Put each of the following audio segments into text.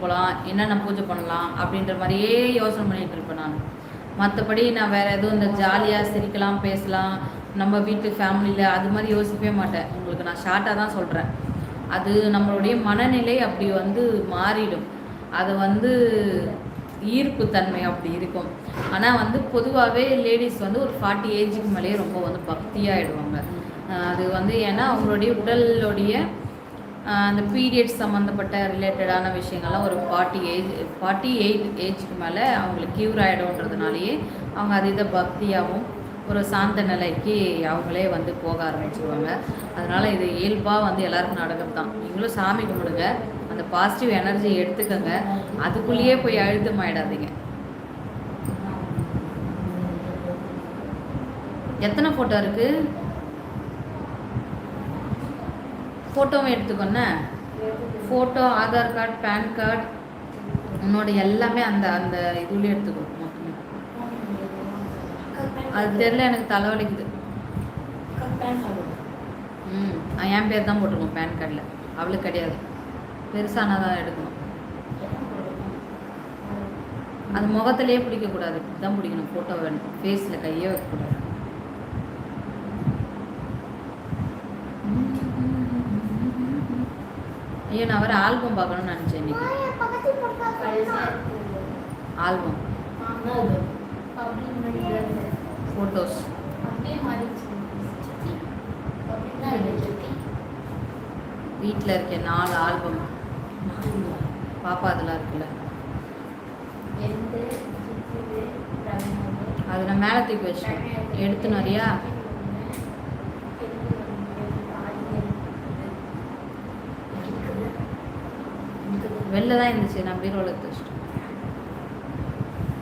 போகலாம், என்னென்ன பூஜை பண்ணலாம் அப்படின்ற மாதிரியே யோசனை பண்ணிகிட்டு இருப்பேன் நான். மற்றபடி நான் வேறு எதுவும் இந்த ஜாலியாக சிரிக்கலாம், பேசலாம், நம்ம வீட்டு ஃபேமிலியில் அது மாதிரி யோசிக்கவே மாட்டேன். உங்களுக்கு நான் ஷார்ட்டாக தான் சொல்கிறேன். அது நம்மளுடைய மனநிலை அப்படி வந்து மாறிடும். அது வந்து ஈர்ப்பு தன்மை அப்படி இருக்கும். ஆனால் வந்து பொதுவாகவே லேடிஸ் வந்து ஒரு 40 ஏஜுக்கு மேலேயே ரொம்ப வந்து பக்தியாகிடுவாங்க. அது வந்து ஏன்னா அவங்களுடைய உடலுடைய அந்த பீரியட்ஸ் சம்மந்தப்பட்ட ரிலேட்டடான விஷயங்கள்லாம் ஒரு 48 ஏஜுக்கு மேலே அவங்களுக்கு க்யூர் ஆகிடும்ன்றதுனாலேயே அவங்க அதீத பக்தியாகவும் ஒரு சாந்த நிலைக்கு அவங்களே வந்து போக ஆரம்பிச்சிருவாங்க. அதனால் இது இயல்பாக வந்து எல்லாருக்கும் நடக்கிறது தான். நீங்களும் சாமி கும்பிடுங்க, அந்த பாசிட்டிவ் எனர்ஜி எடுத்துக்கோங்க, அதுக்குள்ளேயே போய் அழுத்தமாயிடாதீங்க. எத்தனை ஃபோட்டோ இருக்குது? ஃபோட்டோவும் எடுத்துக்கோண்ணே. Photo, Aadhaar card, PAN card, உன்னோட எல்லாமே அந்த அந்த இதுலேயே எடுத்துக்கோ. அது தெரியல, எனக்கு தலைவலிக்குது. என் பேர் தான் போட்டிருக்கோம் பேன் கார்டில், அவளுக்கு கிடையாது. பெருசானால் தான் எடுக்கணும். அது முகத்திலேயே பிடிக்கக்கூடாது, தான் பிடிக்கணும். ஃபோட்டோ வேணும், ஃபேஸில் கையே வைக்கக்கூடாது. ஐயோ, நான் வேறு ஆல்பம் பார்க்கணும்னு நினச்சேன் இன்னைக்கு. ஆல்பம் ஃபோட்டோஸ் வீட்டில் இருக்க 4 ஆல்பம் பாப்பா அதெல்லாம் இருக்குல்ல, அது நான் மேலே தூக்கி வச்சேன். எடுத்து நிறையா வெளில தான் இருந்துச்சு, நான் பீரோவில் எடுத்து வச்சிட்டேன்.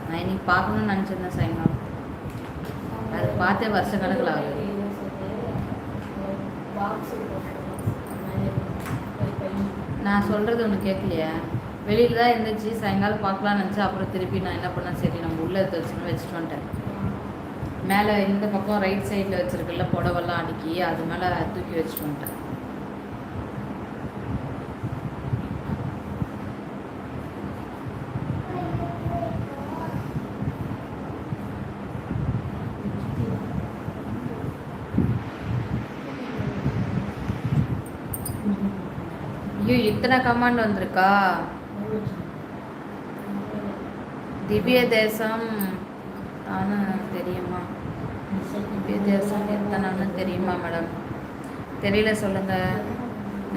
நான் இன்னைக்கு பார்க்கணும்னு நினச்சிருந்தேன் சாயங்காலம். அது பார்த்தே வருஷ கணக்கில் ஆகுது. நான் சொல்கிறது ஒன்று கேட்கலையா? வெளியில் தான் இருந்துச்சு, சாயங்காலம் பார்க்கலான்னு நினச்சா, அப்புறம் திருப்பி நான் என்ன பண்ணேன், சரி நம்ம உள்ளே எடுத்து வச்சுட்டு வந்துட்டேன். மேலே இந்த பக்கம் ரைட் சைடில் வச்சுருக்கல புடவெல்லாம் அடுக்கி, அது மேலே தூக்கி வச்சுட்டு வந்துட்டேன். ஐயோ, இத்தனை கமாண்ட் வந்திருக்கா? திவ்ய தேசம் தானே தெரியுமா? திவ்ய தேசம் எத்தனைன்னு தெரியுமா மேடம்? தெரியல, சொல்லுங்கள்.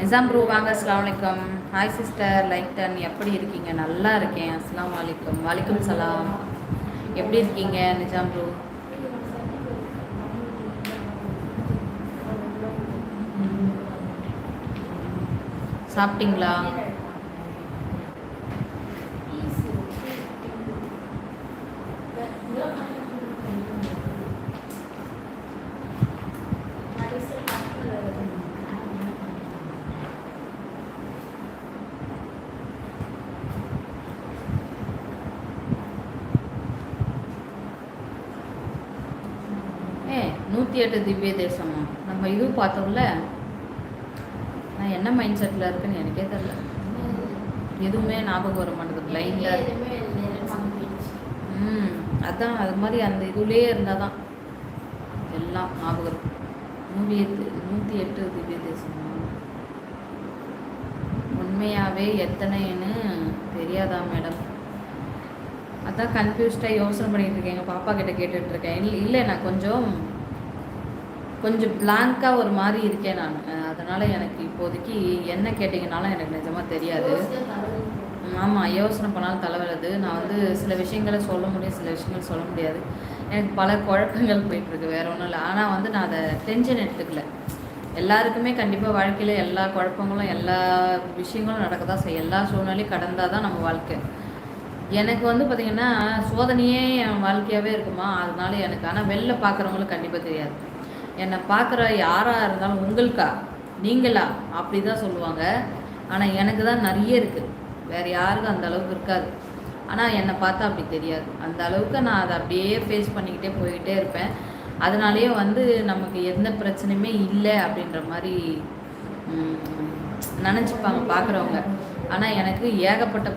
நிசாம் ப்ரூ வாங்க. அஸ்லாம் வலைக்கம். ஹாய் சிஸ்டர் லைட்டன், எப்படி இருக்கீங்க? நல்லா இருக்கேன். அஸ்லாம் வலைக்கம். வலைக்கம் சலாம். எப்படி இருக்கீங்க நிசாம் ப்ரூ? சாப்பிட்டீங்களா? ஏ 108 திவ்ய தேசமா? நம்ம இது பார்த்தோம்ல. நான் என்ன மைண்ட் செட்டில் இருக்குன்னு எனக்கே தெரியல. எதுவுமே ஞாபகம் வர மாட்டேங்குது. பிளைண்டில் அதான் அது மாதிரி அந்த இதுலேயே இருந்தால் தான் எல்லாம் ஞாபகம் இருக்கும். 108 திவ்ய தேசமா? உண்மையாகவே எத்தனைன்னு தெரியாதா மேடம்? அதான் கன்ஃபியூஸ்டாக யோசனை பண்ணிகிட்டு இருக்கேன். எங்கள் பாப்பா கிட்ட கேட்டுட்ருக்கேன். இல்லை, நான் கொஞ்சம் பிளாங்காக ஒரு மாதிரி இருக்கேன் நான். அதனால் எனக்கு இப்போதைக்கு என்ன கேட்டிங்கனாலும் எனக்கு நிஜமாக தெரியாது. ஆமாம், யோசனை பண்ணாலும் தலைவலது. நான் வந்து சில விஷயங்களை சொல்ல முடியும், சில விஷயங்கள் சொல்ல முடியாது. எனக்கு பல குழப்பங்கள் போயிட்டுருக்கு, வேறு ஒன்றும் இல்லை. ஆனால் வந்து நான் அதை டென்ஷன் எடுத்துக்கல. எல்லாருக்குமே கண்டிப்பாக வாழ்க்கையில் எல்லா குழப்பங்களும் எல்லா விஷயங்களும் நடக்க தான் செய்யும். எல்லா சூழ்நிலையும் கடந்தால் தான் நம்ம வாழ்க்கை. எனக்கு வந்து பார்த்திங்கன்னா சோதனையே என் வாழ்க்கையாகவே இருக்குமா, அதனால எனக்கு. ஆனால் வெளில பார்க்குறவங்களுக்கு கண்டிப்பாக தெரியாது. என்னை பார்க்குற யாராக இருந்தாலும் உங்களுக்கா நீங்களா அப்படி தான் சொல்லுவாங்க. ஆனால் எனக்கு தான் நிறைய இருக்குது, வேறு யாருக்கும் அந்த அளவுக்கு இருக்காது. ஆனால் என்னை பார்த்தா அப்படி தெரியாது. அந்த அளவுக்கு நான் அதை அப்படியே ஃபேஸ் பண்ணிக்கிட்டே போய்கிட்டே இருப்பேன். அதனாலேயே வந்து நமக்கு எந்த பிரச்சனையுமே இல்லை அப்படின்ற மாதிரி நினச்சிப்பாங்க பார்க்குறவங்க. ஆனால் எனக்கு ஏகப்பட்ட